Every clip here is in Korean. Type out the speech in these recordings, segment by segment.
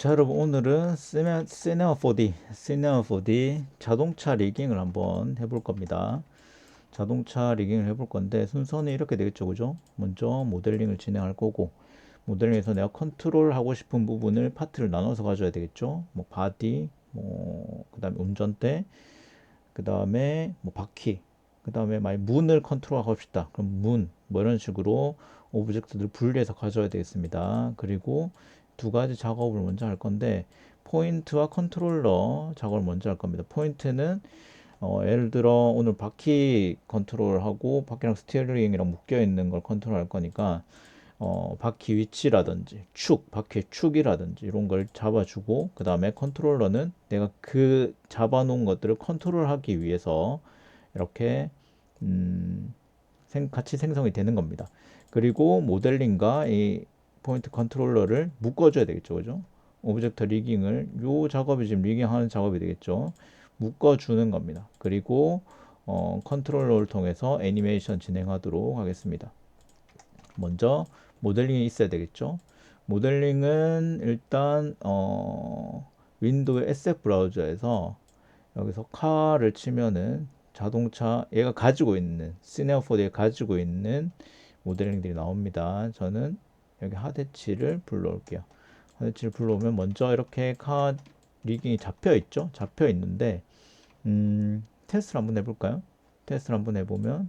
자, 여러분, 오늘은 시네마 4D 자동차 리깅을 한번 해볼 겁니다. 자동차 리깅을 해볼 건데 순서는 이렇게 되겠죠, 그죠? 먼저 모델링을 진행할 거고, 모델링에서 내가 컨트롤 하고 싶은 부분을 파트를 나눠서 가져야 되겠죠. 뭐 바디, 뭐 그다음에 운전대, 그다음에 뭐 바퀴, 그다음에 만약 문을 컨트롤하고 싶다. 그럼 문, 뭐 이런 식으로 오브젝트들을 분리해서 가져야 되겠습니다. 그리고 두 가지 작업을 먼저 할 건데 포인트와 컨트롤러 작업을 먼저 할 겁니다. 포인트는 예를 들어 오늘 바퀴 컨트롤하고 바퀴랑 스티어링이랑 묶여 있는 걸 컨트롤할 거니까 바퀴 위치라든지 바퀴 축이라든지 이런 걸 잡아주고, 그 다음에 컨트롤러는 내가 그 잡아놓은 것들을 컨트롤하기 위해서 이렇게 음, 같이 생성이 되는 겁니다. 그리고 모델링과 이 포인트 컨트롤러를 묶어줘야 되겠죠, 그죠? 오브젝트 리깅을 요 작업이 지금 리깅하는 작업이 되겠죠. 묶어주는 겁니다. 그리고 컨트롤러를 통해서 애니메이션 진행하도록 하겠습니다. 먼저 모델링이 있어야 되겠죠. 모델링은 일단 윈도우 SF 브라우저에서 여기서 카를 치면은 자동차 얘가 가지고 있는 시네어 4D에 가지고 있는 모델링들이 나옵니다. 저는 여기 하대치를 불러올게요. 하대치를 불러오면 먼저 이렇게 카 리깅이 잡혀 있죠. 잡혀 있는데 테스트를 한번 해볼까요? 테스트를 한번 해보면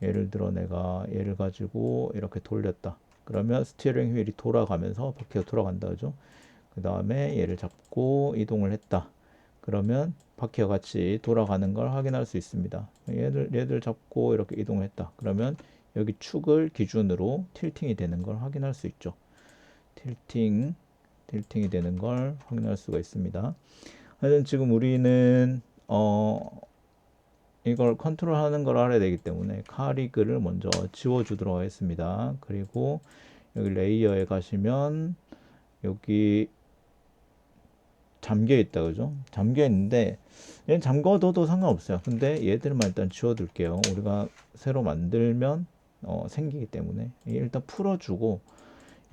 예를 들어 내가 얘를 가지고 이렇게 돌렸다. 그러면 스티어링 휠이 돌아가면서 바퀴가 돌아간다, 그죠? 그 다음에 얘를 잡고 이동을 했다. 그러면 바퀴와 같이 돌아가는 걸 확인할 수 있습니다. 얘들 잡고 이렇게 이동했다. 그러면 여기 축을 기준으로 틸팅이 되는 걸 확인할 수 있죠. 틸팅이 되는 걸 확인할 수가 있습니다. 하여튼 지금 우리는 이걸 컨트롤하는 걸 알아야 되기 때문에 카리그를 먼저 지워주도록 하겠습니다. 그리고 여기 레이어에 가시면 여기 잠겨 있다, 그죠? 잠겨 있는데 얘는 잠궈둬도 상관없어요. 근데 얘들만 일단 지워둘게요. 우리가 새로 만들면 생기기 때문에 일단 풀어주고,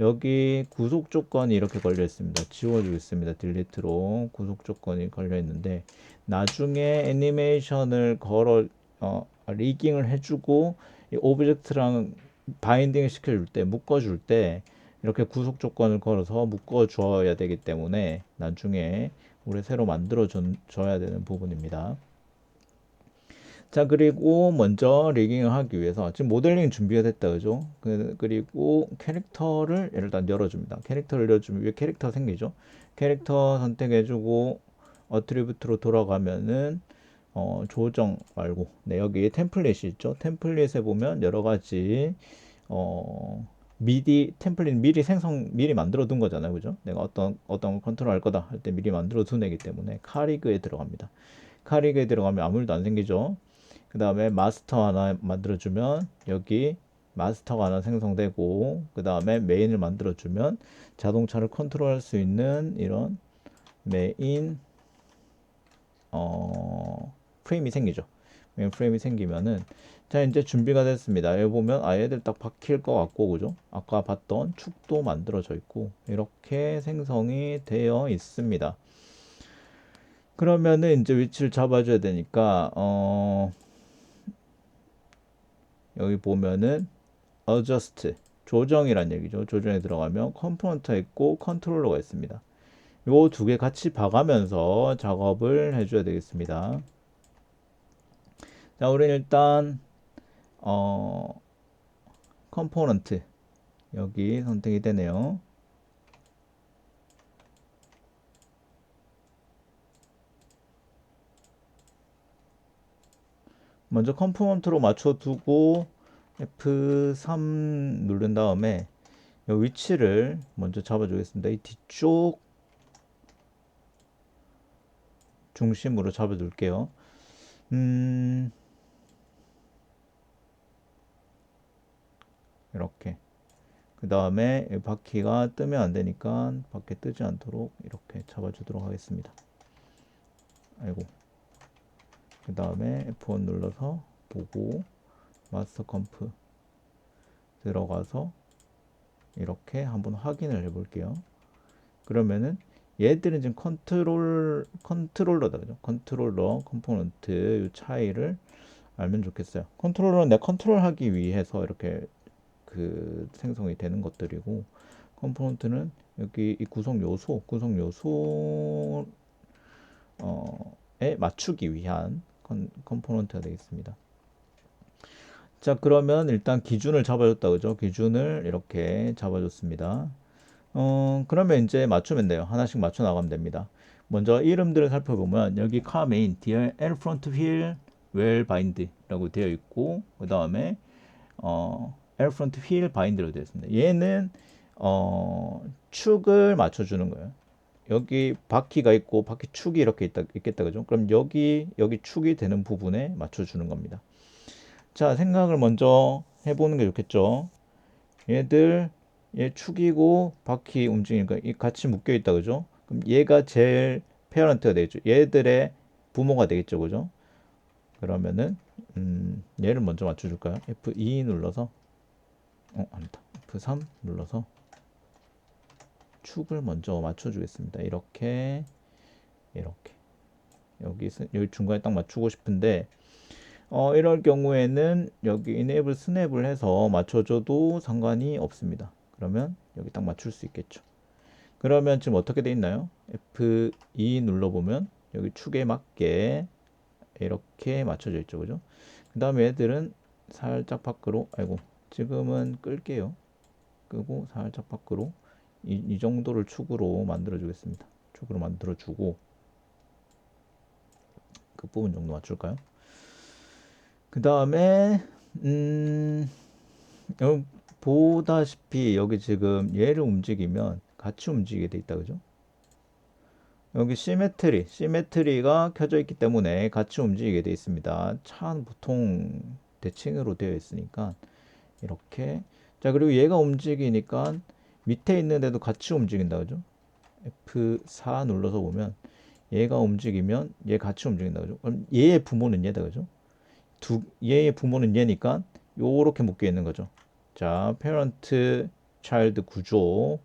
여기 구속 조건이 이렇게 걸려 있습니다. 지워주겠습니다. 딜리트로 구속 조건이 걸려 있는데 나중에 애니메이션을 리깅을 해주고 이 오브젝트랑 바인딩을 시켜줄 때, 묶어줄 때 이렇게 구속 조건을 걸어서 묶어줘야 되기 때문에 나중에 우리 새로 만들어 줘야 되는 부분입니다. 자, 그리고 먼저 리깅을 하기 위해서 지금 모델링 준비가 됐다, 그죠? 그리고 캐릭터를 일단 열어줍니다. 캐릭터를 열어주면 위에 캐릭터 생기죠? 캐릭터 선택해주고 어트리뷰트로 돌아가면은 조정 말고, 네, 여기 템플릿이 있죠? 템플릿에 보면 여러 가지 템플릿 미리 만들어 둔 거잖아요, 그죠? 내가 어떤 걸 컨트롤 할 거다 할 때 미리 만들어 둔 애기 때문에 카리그에 들어갑니다. 카리그에 들어가면 아무 일도 안 생기죠. 그 다음에 마스터 하나 만들어주면 여기 마스터가 하나 생성되고, 그 다음에 메인을 만들어주면 자동차를 컨트롤할 수 있는 이런 메인 프레임이 생기죠. 메인 프레임이 생기면은, 자, 이제 준비가 됐습니다. 여기 보면 얘들 딱 박힐 것 같고, 그죠? 아까 봤던 축도 만들어져 있고 이렇게 생성이 되어 있습니다. 그러면은 이제 위치를 잡아줘야 되니까 여기 보면은 adjust 조정이란 얘기죠. 조정에 들어가면 컴포넌트가 있고 컨트롤러가 있습니다. 요 두 개 같이 봐가면서 작업을 해줘야 되겠습니다. 자, 우리는 일단 컴포넌트 여기 선택이 되네요. 먼저 컴포넌트로 맞춰두고 F3 누른 다음에 이 위치를 먼저 잡아주겠습니다. 이 뒤쪽 중심으로 잡아둘게요. 이렇게. 그 다음에 바퀴가 뜨면 안 되니까 바퀴 뜨지 않도록 이렇게 잡아주도록 하겠습니다. 아이고. 그 다음에 F1 눌러서 보고 마스터 컴프 들어가서 이렇게 한번 확인을 해 볼게요. 그러면은 얘들은 지금 컨트롤러다. 그죠? 컨트롤러, 컴포넌트 이 차이를 알면 좋겠어요. 컨트롤러는 내 컨트롤하기 위해서 이렇게 그 생성이 되는 것들이고, 컴포넌트는 여기 이 구성 요소에 맞추기 위한 컴포넌트가 되겠습니다. 자, 그러면 일단 기준을 잡아줬다. 그죠? 기준을 이렇게 잡아줬습니다. 그러면 이제 맞추면 돼요. 하나씩 맞춰 나가면 됩니다. 먼저 이름들을 살펴보면 여기 car main, dear, L front wheel, well bind라고 되어 있고, 그 다음에 L front wheel bind로 되어 있습니다. 얘는 축을 맞춰주는 거예요. 여기 바퀴가 있고 바퀴 축이 이렇게 있겠다, 그죠? 그럼 여기 축이 되는 부분에 맞춰주는 겁니다. 자, 생각을 먼저 해보는 게 좋겠죠. 얘 축이고 바퀴 움직이니까 이 같이 묶여 있다, 그죠? 그럼 얘가 제일 페어런트가 되겠죠. 얘들의 부모가 되겠죠, 그죠? 그러면은 얘를 먼저 맞춰줄까요? F2 눌러서 아니다. F3 눌러서 축을 먼저 맞춰주겠습니다. 이렇게 여기 중간에 딱 맞추고 싶은데 이럴 경우에는 여기 enable snap을 해서 맞춰줘도 상관이 없습니다. 그러면 여기 딱 맞출 수 있겠죠. 그러면 지금 어떻게 돼 있나요? F2 눌러보면 여기 축에 맞게 이렇게 맞춰져 있죠, 그죠? 그 다음에 얘들은 살짝 밖으로, 아이고, 지금은 끌게요. 끄고 살짝 밖으로 이 정도를 축으로 만들어 주겠습니다. 축으로 만들어 주고 그 부분 정도 맞출까요? 그 다음에 여기 보다시피 여기 지금 얘를 움직이면 같이 움직이게 돼 있다, 그죠? 여기 시메트리가 켜져 있기 때문에 같이 움직이게 돼 있습니다. 차는 보통 대칭으로 되어 있으니까 이렇게. 자, 그리고 얘가 움직이니까 밑에 있는 애도 같이 움직인다, 그죠? F4 눌러서 보면 얘가 움직이면 얘 같이 움직인다, 그죠? 그럼 얘의 부모는 얘다, 그죠? 얘의 부모는 얘니까 요렇게 묶여 있는 거죠. 자, 페런트 차일드 구조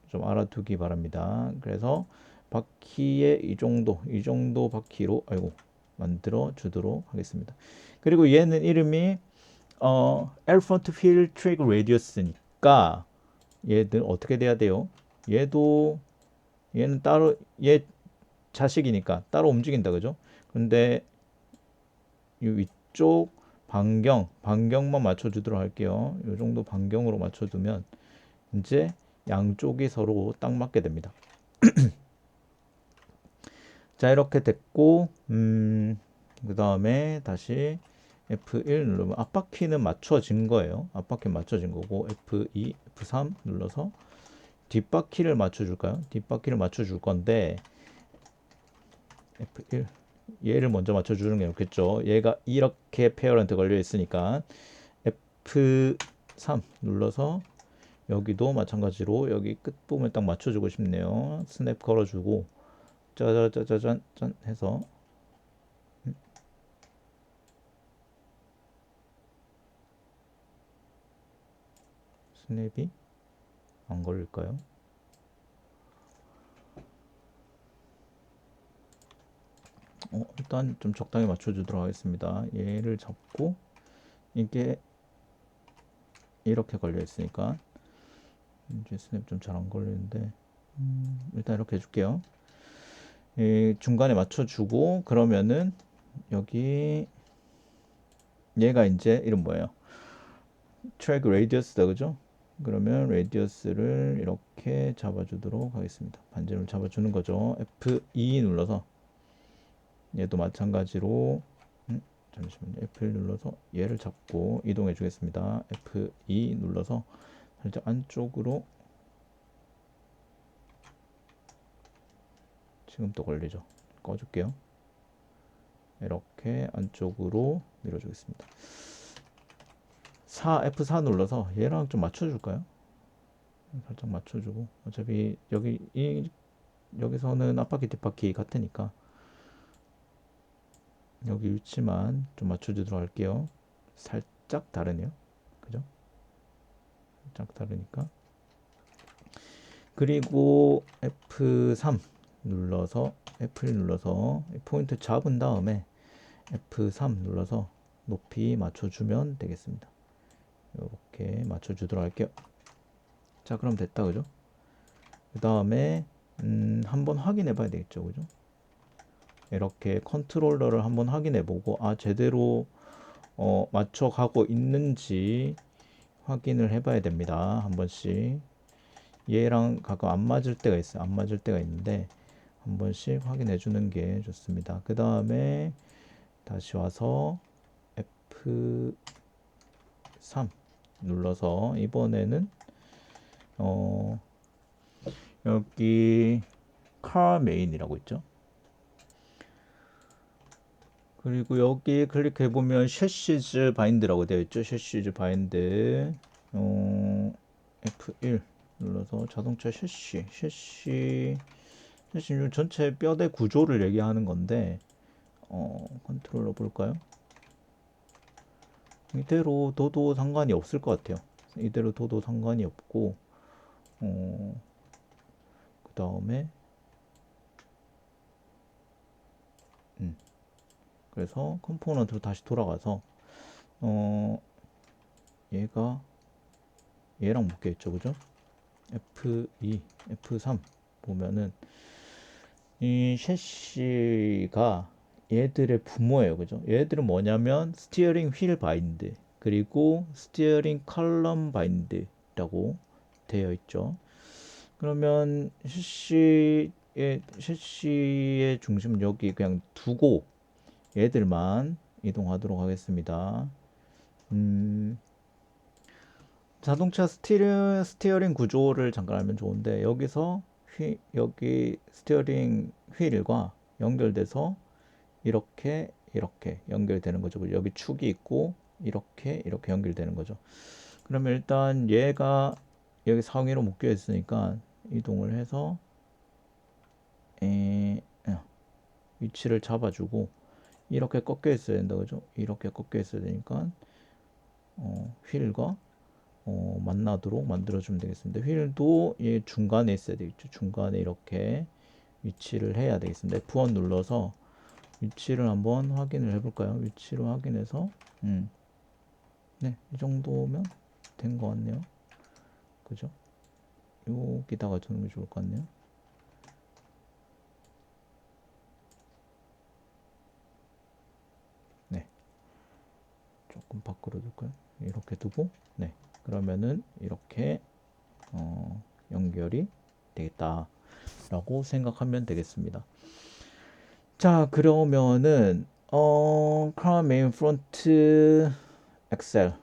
좀 알아두기 바랍니다. 그래서 바퀴의 이 정도 바퀴로 만들어 주도록 하겠습니다. 그리고 얘는 이름이 엘펀트 휠 트랙 레디어스니까 얘들 어떻게 돼야 돼요? 얘는 따로 얘 자식이니까 따로 움직인다, 그죠? 근데 이 위쪽 반경만 맞춰주도록 할게요. 이 정도 반경으로 맞춰두면 이제 양쪽이 서로 딱 맞게 됩니다. 자, 이렇게 됐고, 그 다음에 다시 F1 누르면 앞바퀴는 맞춰진 거예요. 앞바퀴 맞춰진 거고, F2, F3 눌러서 뒷바퀴를 맞춰줄까요? 뒷바퀴를 맞춰줄 건데, F1, 얘를 먼저 맞춰주는 게 좋겠죠. 얘가 이렇게 페어런트 걸려 있으니까, F3 눌러서 여기도 마찬가지로 여기 끝부분을 딱 맞춰주고 싶네요. 스냅 걸어주고, 짜자자자잔 짠 해서 스냅이 안 걸릴까요? 일단 좀 적당히 맞춰주도록 하겠습니다. 얘를 잡고 이게 이렇게 걸려 있으니까 이제 스냅 좀 잘 안 걸리는데 일단 이렇게 해줄게요. 중간에 맞춰주고 그러면은 여기 얘가 이제 이름 뭐예요? 트랙 레디어스다, 그죠? 그러면 레디어스를 이렇게 잡아주도록 하겠습니다. 반지름을 잡아주는 거죠. F2 눌러서 얘도 마찬가지로 잠시만요. F1 눌러서 얘를 잡고 이동해 주겠습니다. F2 눌러서 살짝 안쪽으로 지금 또 걸리죠. 꺼줄게요. 이렇게 안쪽으로 밀어주겠습니다. F4 눌러서 얘랑 좀 맞춰줄까요? 살짝 맞춰주고 어차피 여기서는 앞바퀴 뒷바퀴 같으니까 여기 위치만 좀 맞춰주도록 할게요. 살짝 다르네요. 그죠? 살짝 다르니까. 그리고 F3 눌러서 F1 눌러서 포인트 잡은 다음에 F3 눌러서 높이 맞춰주면 되겠습니다. 이렇게 맞춰주도록 할게요. 자, 그럼 됐다, 그죠? 그 다음에 한번 확인해 봐야 되겠죠, 그죠? 이렇게 컨트롤러를 한번 확인해 보고 제대로 맞춰가고 있는지 확인을 해 봐야 됩니다. 한 번씩. 얘랑 가끔 안 맞을 때가 있어요. 안 맞을 때가 있는데 한 번씩 확인해 주는 게 좋습니다. 그 다음에 다시 와서 F3 눌러서 이번에는 여기 car main이라고 있죠. 그리고 여기 클릭해 보면 셰시즈 바인드라고 되어 있죠. 셰시즈 바인드 F1 눌러서 자동차 셰시 전체 뼈대 구조를 얘기하는 건데 컨트롤러 볼까요? 이대로 둬도 상관이 없을 것 같아요. 이대로 둬도 상관이 없고 그 다음에 그래서 컴포넌트로 다시 돌아가서 얘가 얘랑 묶여있죠, 그죠? F2, F3 보면은 이 셰시가 얘들의 부모예요, 그죠? 얘들은 뭐냐면 스티어링 휠 바인드 그리고 스티어링 컬럼 바인드라고 되어 있죠. 그러면 셰시의 중심 여기 그냥 두고 얘들만 이동하도록 하겠습니다. 자동차 스티어링 구조를 잠깐 알면 좋은데 여기서 여기 스티어링 휠과 연결돼서 이렇게 연결되는 거죠. 여기 축이 있고 이렇게 연결되는 거죠. 그러면 일단 얘가 여기 상위로 묶여 있으니까 이동을 해서 위치를 잡아주고 이렇게 꺾여 있어야 된다, 그죠? 이렇게 꺾여 있어야 되니까 휠과 만나도록 만들어주면 되겠습니다. 휠도 얘 중간에 있어야 되겠죠. 중간에 이렇게 위치를 해야 되겠습니다. F1 눌러서 위치를 한번 확인을 해볼까요? 위치를 확인해서 네, 이 정도면 된 것 같네요. 그죠? 여기다가 두는 게 좋을 것 같네요. 네, 조금 밖으로 둘까요? 이렇게 두고 네, 그러면은 이렇게 연결이 되겠다 라고 생각하면 되겠습니다. 자, 그러면은 car main front axle.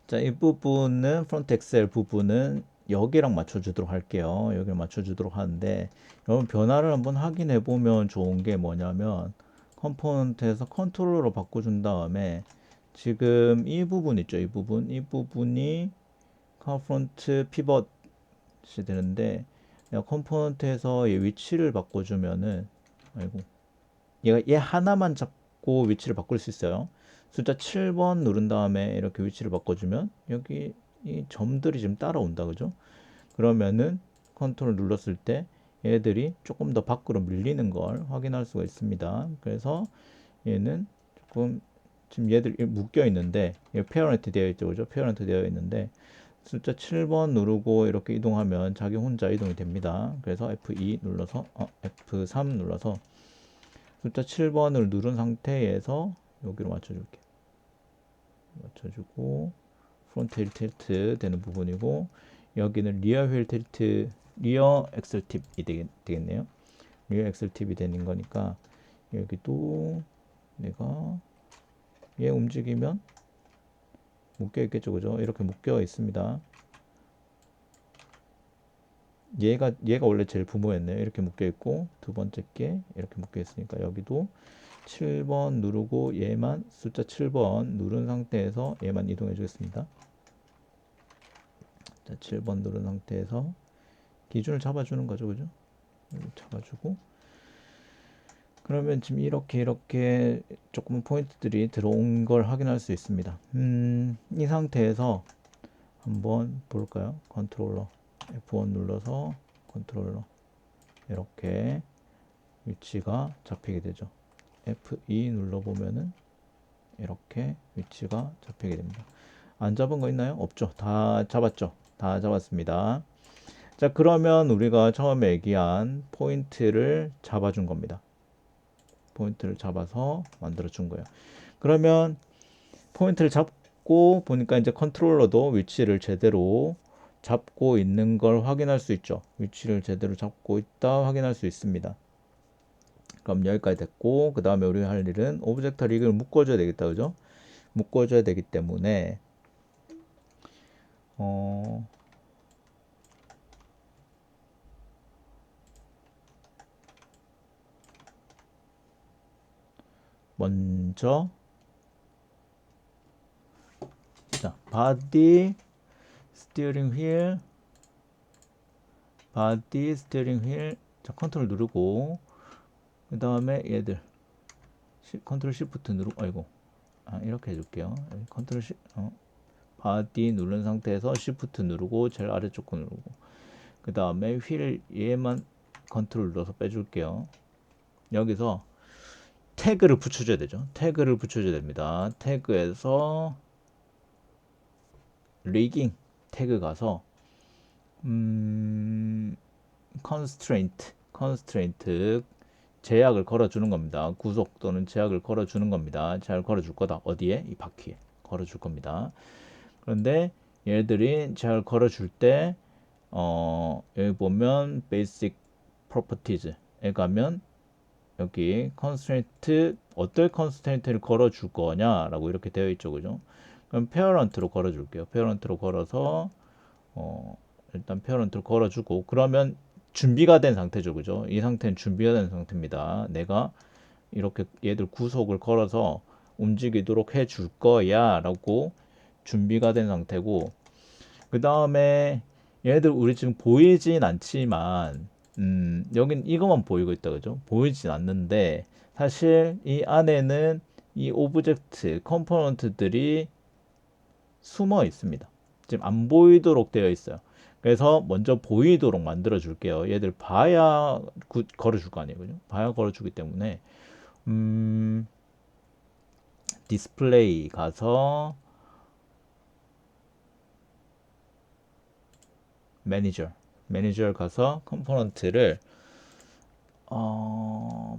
자, 이 부분은 front axle 부분은 여기랑 맞춰주도록 할게요. 여기를 맞춰주도록 하는데 여러분 변화를 한번 확인해 보면 좋은 게 뭐냐면 컴포넌트에서 컨트롤러로 바꿔준 다음에 지금 이 부분 있죠. 이 부분이 car front pivot이 되는데 내가 컴포넌트에서 이 위치를 바꿔주면은 아이고 얘 하나만 잡고 위치를 바꿀 수 있어요. 숫자 7번 누른 다음에 이렇게 위치를 바꿔주면 여기 이 점들이 지금 따라온다, 그죠? 그러면은 컨트롤 눌렀을 때 얘들이 조금 더 밖으로 밀리는 걸 확인할 수가 있습니다. 그래서 얘는 조금 지금 얘들 묶여 있는데 얘 페어런트 되어 있죠, 그죠? 페어런트 되어 있는데 숫자 7번 누르고 이렇게 이동하면 자기 혼자 이동이 됩니다. 그래서 F2 눌러서 F3 눌러서 숫자 7번을 누른 상태에서 여기로 맞춰줄게요. 맞춰주고 프론트 휠 틸트 되는 부분이고 여기는 리어 휠 틸트, 리어 엑셀 팁이 되겠네요. 리어 엑셀 팁이 되는 거니까 여기도 내가 얘 움직이면 묶여 있겠죠, 그죠? 이렇게 묶여 있습니다. 얘가 원래 제일 부모였네요. 이렇게 묶여 있고 두 번째 게 이렇게 묶여 있으니까 여기도 7번 누르고 얘만 숫자 7번 누른 상태에서 얘만 이동해 주겠습니다. 자, 7번 누른 상태에서 기준을 잡아주는 거죠, 그죠? 잡아주고 그러면 지금 이렇게 조금 포인트들이 들어온 걸 확인할 수 있습니다. 이 상태에서 한번 볼까요? 컨트롤러 F1 눌러서 컨트롤러 이렇게 위치가 잡히게 되죠. F2 눌러보면은 이렇게 위치가 잡히게 됩니다. 안 잡은 거 있나요? 없죠. 다 잡았죠. 다 잡았습니다. 자, 그러면 우리가 처음에 얘기한 포인트를 잡아준 겁니다. 포인트를 잡아서 만들어 준 거예요. 그러면 포인트를 잡고 보니까 이제 컨트롤러도 위치를 제대로 잡고 있는 걸 확인할 수 있죠. 위치를 제대로 잡고 있다 확인할 수 있습니다. 그럼 여기까지 됐고, 그 다음에 우리가 할 일은 오브젝트 리그를 묶어줘야 되겠다, 그죠? 묶어줘야 되기 때문에 먼저 자, 바디 스티어링 휠 바디 스티어링 휠 자, 컨트롤 누르고 그 다음에 얘들 컨트롤 시프트 누르고 아이고 이렇게 해줄게요. 컨트롤 바디 누른 상태에서 시프트 누르고 제일 아래쪽 거 누르고 그 다음에 휠 얘만 컨트롤 눌러서 빼줄게요. 여기서 태그를 붙여줘야 되죠. 태그를 붙여줘야 됩니다. 태그에서 리깅 태그 가서 constraint 제약을 걸어주는 겁니다. 구속 또는 제약을 걸어주는 겁니다. 제약을 걸어줄 거다. 어디에? 이 바퀴에 걸어줄 겁니다. 그런데 얘들이 제약을 걸어줄 때 여기 보면 basic properties에 가면 여기 constraint 어떨 constraint를 걸어줄 거냐라고 이렇게 되어 있죠, 그죠? 그럼 parent로 걸어줄게요. parent로 걸어서 일단 parent로 걸어주고 그러면 준비가 된 상태죠, 그죠? 이 상태는 준비가 된 상태입니다. 내가 이렇게 얘들 구속을 걸어서 움직이도록 해줄 거야라고 준비가 된 상태고 그 다음에 얘들 우리 지금 보이진 않지만 여긴 이것만 보이고 있다 그죠? 보이진 않는데 사실 이 안에는 이 오브젝트 컴포넌트들이 숨어 있습니다. 지금 안 보이도록 되어 있어요. 그래서 먼저 보이도록 만들어 줄게요. 얘들 봐야 걸어줄 거 아니에요, 그죠? 봐야 걸어주기 때문에 디스플레이 가서 매니저 가서 컴포넌트를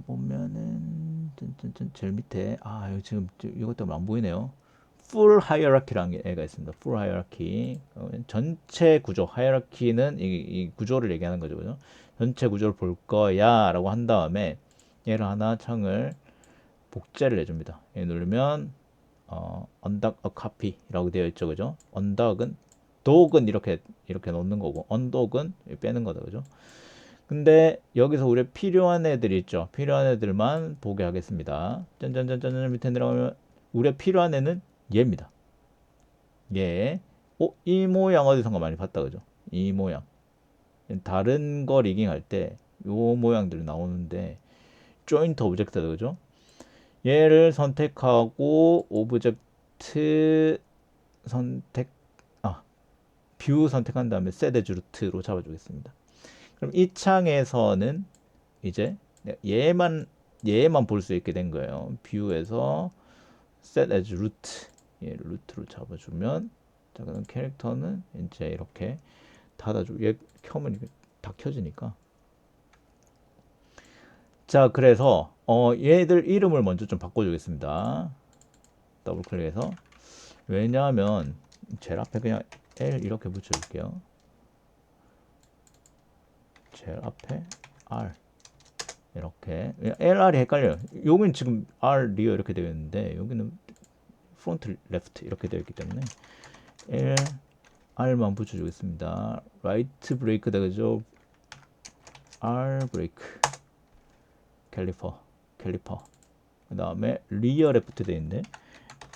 보면은 제일 밑에 여기 지금 이것 때문에 안 보이네요. 풀 하이어라키라는 애가 있습니다. 풀 하이어라키 전체 구조 하이어라키는 이 구조를 얘기하는 거죠, 그죠? 전체 구조를 볼 거야라고 한 다음에 얘를 하나 창을 복제를 해줍니다. 얘 누르면 undock a copy라고 되어 있죠, 그죠? undock은 독은 이렇게 놓는 거고 undock은 빼는 거다, 그죠? 근데 여기서 우리 필요한 애들 있죠. 필요한 애들만 보게 하겠습니다. 짠짠짠짠 밑에 내려가면 우리 필요한 애는 얘입니다. 얘. 이 모양 어디선가 많이 봤다, 그죠? 이 모양. 다른 거 리깅 할 때 요 모양들이 나오는데 조인트 오브젝트다, 그죠? 얘를 선택하고 오브젝트 선택 뷰 선택한 다음에 set as root로 잡아주겠습니다. 그럼 이 창에서는 이제 얘만 볼 수 있게 된 거예요. 뷰에서 set as root 얘 루트로 잡아주면 자 그럼 캐릭터는 이제 이렇게 닫아주고 얘 켜면 이게 다 켜지니까 자 그래서 얘들 이름을 먼저 좀 바꿔주겠습니다. 더블 클릭해서 왜냐하면 제일 앞에 그냥 L 이렇게 붙여줄게요. 제일 앞에 R 이렇게 LR이 헷갈려요. 여기는 지금 R 리어 이렇게 되어 있는데 여기는 프론트 레프트 이렇게 되어 있기 때문에 R만 붙여주겠습니다. 라이트 브레이크 되죠. R 브레이크 캘리퍼 그 다음에 리어 레프트 되어 있는데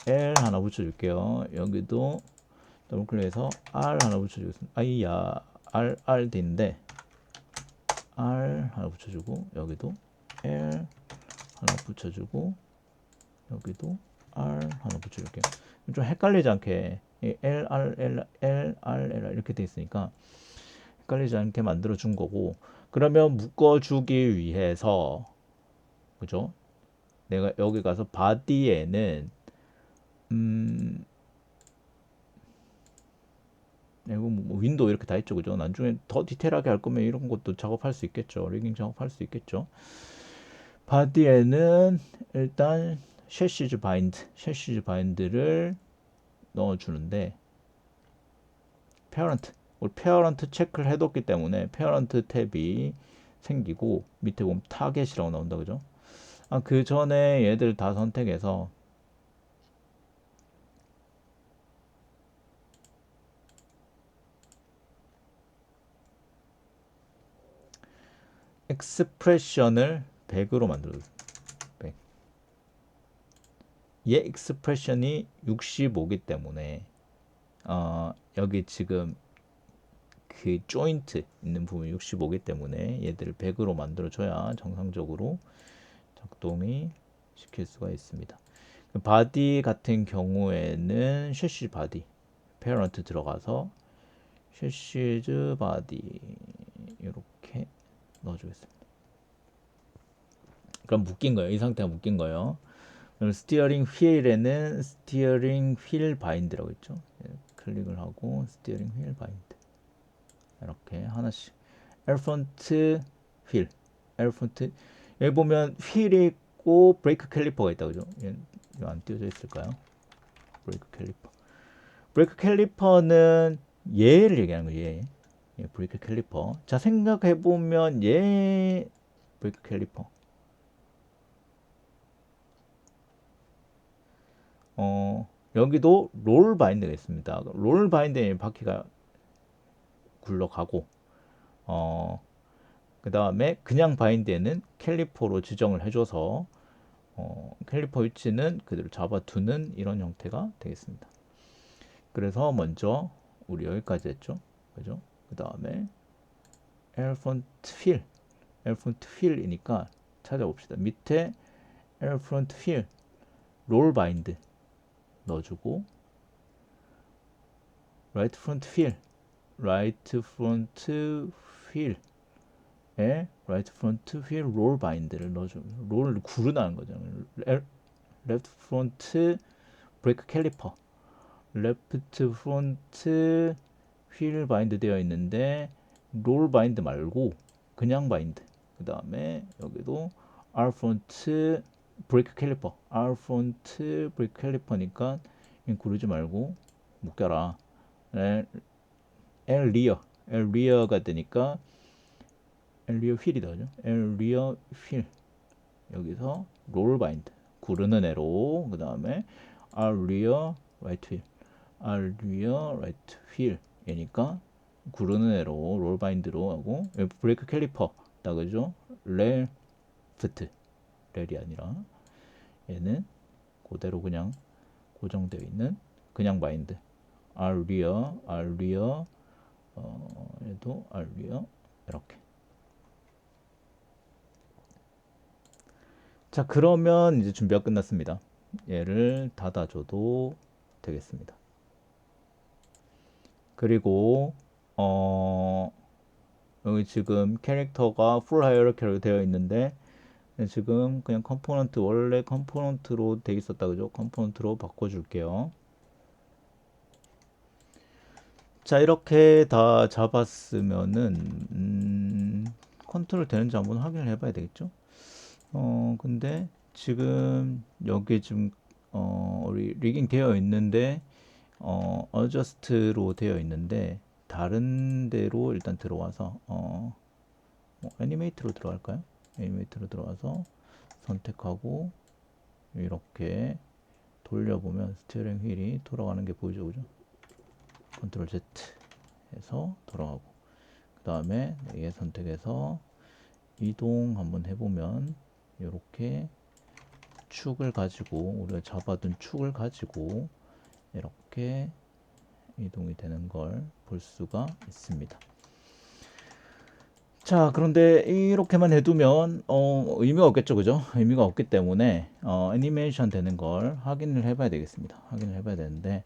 L 하나 붙여줄게요. 여기도 더블 클릭해서 R 하나 붙여주겠습니다. R 돼 있는데 R 하나 붙여주고 여기도 L 하나 붙여주고 여기도 R 하나 붙여줄게요. 좀 헷갈리지 않게 LR 이렇게 돼 있으니까 헷갈리지 않게 만들어 준 거고, 그러면 묶어주기 위해서, 그죠? 내가 여기 가서 body에는 이거 뭐 윈도우 이렇게 다 있죠, 그죠? 나중에 더 디테일하게 할 거면 이런 것도 작업할 수 있겠죠. 리깅 작업할 수 있겠죠. body에는 일단 셰시즈 바인드를 넣어주는데, 페어런트, 우리 페어런트 체크를 해뒀기 때문에 페어런트 탭이 생기고, 밑에 보면 타겟이라고 나온다, 그죠? 그 전에 얘들 다 선택해서 익스프레션을 100으로 만들어줬어요. 100. 얘 익스프레션이 65기 때문에 여기 지금 그 조인트 있는 부분이 65기 때문에 얘들을 100으로 만들어줘야 정상적으로 작동이 시킬 수가 있습니다. 바디 같은 경우에는 셰시 바디 페어런트 들어가서 셰시즈 바디 이렇게 넣어주겠습니다. 그럼 묶인 거예요. 이 상태가 묶인 거예요. 그럼 스티어링 휠에는 스티어링 휠 바인드라고 있죠. 클릭을 하고 스티어링 휠 바인드 이렇게 하나씩. 엘펀트 휠, 엘펀트, 여기 보면 휠이 있고 브레이크 캘리퍼가 있다, 그죠? 이거 안 띄워져 있을까요? 브레이크 캘리퍼. 브레이크 캘리퍼는 얘를 얘기하는 거예요. 얘 브레이크 캘리퍼. 자, 생각해 보면 얘 브레이크 캘리퍼. 여기도 롤 바인드가 있습니다. 롤 바인드에 바퀴가 굴러가고, 그 다음에 그냥 바인드에는 캘리퍼로 지정을 해줘서 캘리퍼 위치는 그대로 잡아두는 이런 형태가 되겠습니다. 그래서 먼저 우리 여기까지 했죠, 그죠? 그 다음에 엘펀트 휠이니까 찾아봅시다. 밑에 엘펀트 휠 롤 바인드 넣어주고, 라이트 프론트 휠에 라이트 프론트 휠 롤 바인드를 넣어줘. 롤을 구르다는 거죠. 레프트 프론트 브레이크 캘리퍼, 레프트 프론트 휠 바인드 되어 있는데 롤 바인드 말고 그냥 바인드. 그 다음에 여기도 R 프론트 브레이크 캘리퍼, R 프론트 브레이크 캘리퍼니까 구르지 말고 묶여라. L 리어가 되니까 L 리어 휠이다, 그죠? L 리어 휠. 여기서 롤 바인드 구르는 애로, 그 다음에 R 리어 라이트 휠, R 리어 라이트 휠. 얘니까 구르는 애로 롤 바인드로 하고, 브레이크 캘리퍼 다, 그죠? 레프트, 렐이 아니라 얘는 그대로 그냥 고정되어 있는 그냥 바인드. R 리어 얘도 R 리어 이렇게. 자, 그러면 이제 준비가 끝났습니다. 얘를 닫아줘도 되겠습니다. 그리고 여기 지금 캐릭터가 풀 하이어라키로 되어 있는데 지금 그냥 컴포넌트, 원래 컴포넌트로 되어 있었다, 그죠? 컴포넌트로 바꿔줄게요. 자, 이렇게 다 잡았으면은 컨트롤 되는지 한번 확인을 해봐야 되겠죠? 근데 지금 여기 지금 우리 리깅 되어 있는데 어저스트로 되어 있는데 다른 데로 일단 들어와서 뭐 애니메이트로 들어갈까요? 애니메이트로 들어와서 선택하고 이렇게 돌려보면 스티어링 휠이 돌아가는 게 보이죠, 그죠? 컨트롤 Z 해서 돌아가고, 그 다음에 얘 선택해서 이동 한번 해보면 이렇게 축을 가지고, 우리가 잡아둔 축을 가지고 이렇게 이동이 되는 걸 볼 수가 있습니다. 자, 그런데 이렇게만 해두면 의미가 없겠죠, 그죠? 의미가 없기 때문에 애니메이션 되는 걸 확인을 해봐야 되겠습니다. 확인을 해봐야 되는데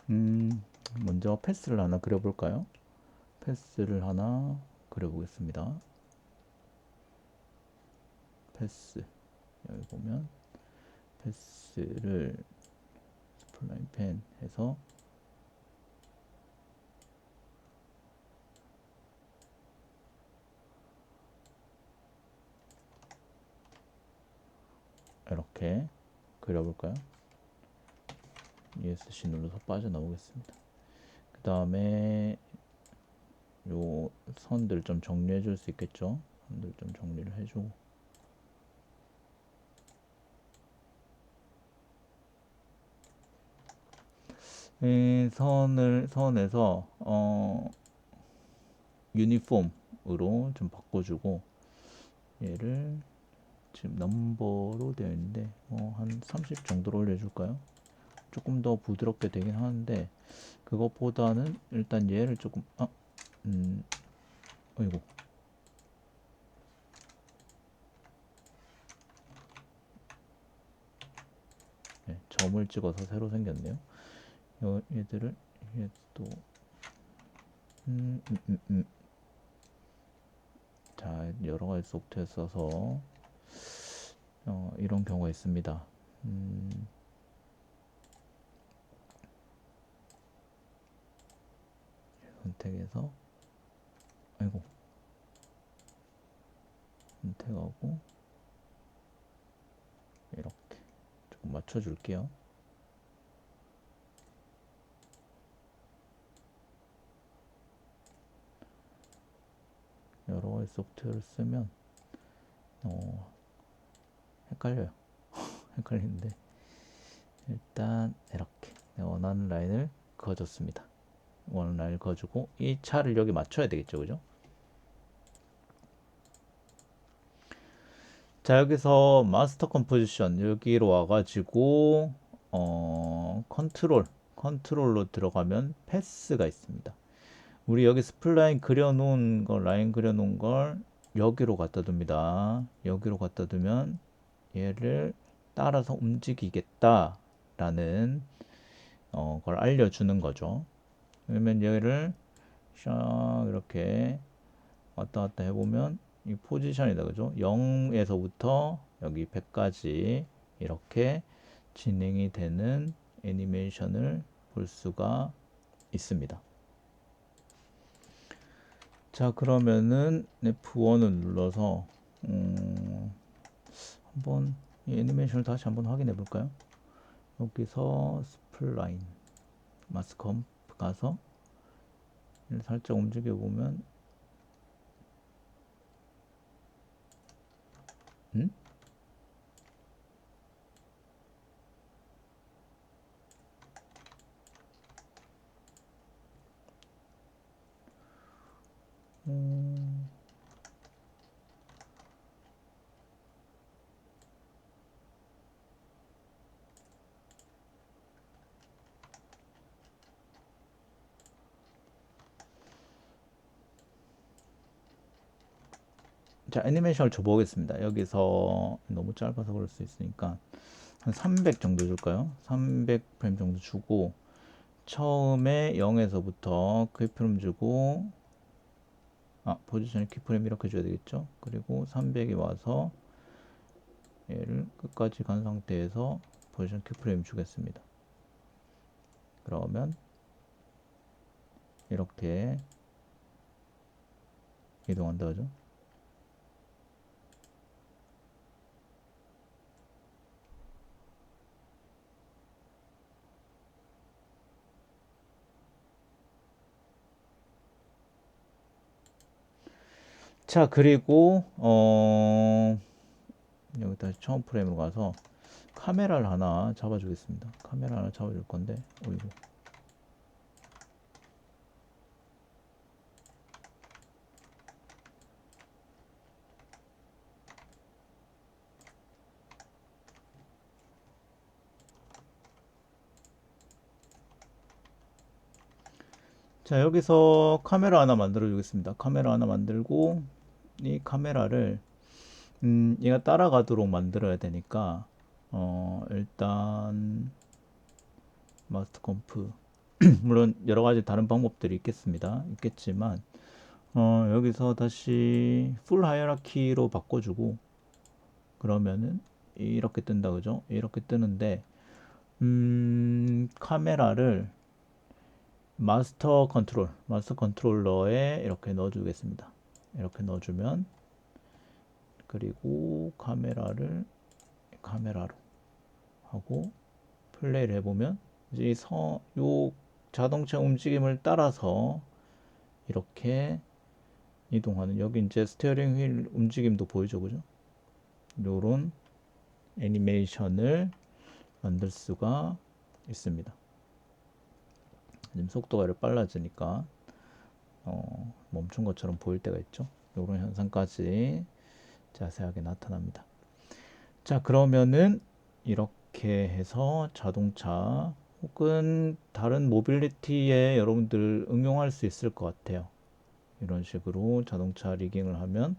먼저 패스를 하나 그려볼까요? 패스를 하나 그려보겠습니다. 패스. 여기 보면 패스를 스플라인 펜 해서 이렇게 그려볼까요? ESC 눌러서 빠져나오겠습니다. 그 다음에 요 선들 좀 정리해 줄 수 있겠죠? 선들 좀 정리를 해주고 이 선에서 유니폼으로 좀 바꿔주고 얘를 지금 넘버로 되어 있는데 한 30 정도로 올려줄까요? 조금 더 부드럽게 되긴 하는데 그것보다는 일단 얘를 조금 어이구 네, 점을 찍어서 새로 생겼네요. 얘들을 얘또 자, 여러 가지 소프트웨어 써서 이런 경우가 있습니다. 선택해서 아이고 선택하고 이렇게 조금 맞춰줄게요. 여러 가지 소프트웨어를 쓰면 헷갈려요. 헷갈리는데 일단 이렇게 원하는 라인을 그어줬습니다. 원하는 라인을 그어주고 이 차를 여기 맞춰야 되겠죠, 그죠? 자, 여기서 마스터 컴포지션 여기로 와가지고 컨트롤로 들어가면 패스가 있습니다. 우리 여기 스플라인 그려놓은 걸 라인 그려놓은 걸 여기로 갖다 둡니다. 여기로 갖다 두면 얘를 따라서 움직이겠다라는 걸 알려주는 거죠. 그러면 얘를 샥 이렇게 왔다 갔다 해보면 이 포지션이다, 그죠? 0에서부터 여기 100까지 이렇게 진행이 되는 애니메이션을 볼 수가 있습니다. 자, 그러면은 F1을 눌러서 한번 이 애니메이션을 다시 한번 확인해 볼까요? 여기서 스플라인 마스컴프 가서 살짝 움직여 보면 음? 자, 애니메이션을 줘보겠습니다. 여기서 너무 짧아서 그럴 수 있으니까 한 300 정도 줄까요? 300 프레임 정도 주고 처음에 0에서부터 키프레임 주고 포지션을 키프레임 이렇게 줘야 되겠죠? 그리고 300이 와서 얘를 끝까지 간 상태에서 포지션 키프레임 주겠습니다. 그러면 이렇게 이동한다 그죠? 자, 그리고 여기 다시 처음 프레임으로 가서 카메라를 하나 잡아주겠습니다. 카메라 하나 잡아줄 건데, 어이구. 자, 여기서 카메라 하나 만들어 주겠습니다. 카메라 하나 만들고, 이 카메라를, 얘가 따라가도록 만들어야 되니까, 일단, 마스터 컴프 물론 여러 가지 다른 방법들이 있겠지만 여기서 다시 풀 하이어라키로 바꿔주고 그러면은 이렇게 뜬다 그죠? 이렇게 뜨는데 카메라를 마스터 컨트롤러에 이렇게 넣어주겠습니다. 이렇게 넣어주면 그리고 카메라로 하고 플레이를 해보면 이제 요 자동차 움직임을 따라서 이렇게 이동하는 여기 이제 스티어링 휠 움직임도 보이죠, 그죠? 요런 애니메이션을 만들 수가 있습니다. 지금 속도가 이렇게 빨라지니까 멈춘 것처럼 보일 때가 있죠. 이런 현상까지 자세하게 나타납니다. 자, 그러면은 이렇게 해서 자동차 혹은 다른 모빌리티에 여러분들 응용할 수 있을 것 같아요. 이런 식으로 자동차 리깅을 하면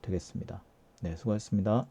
되겠습니다. 네, 수고하셨습니다.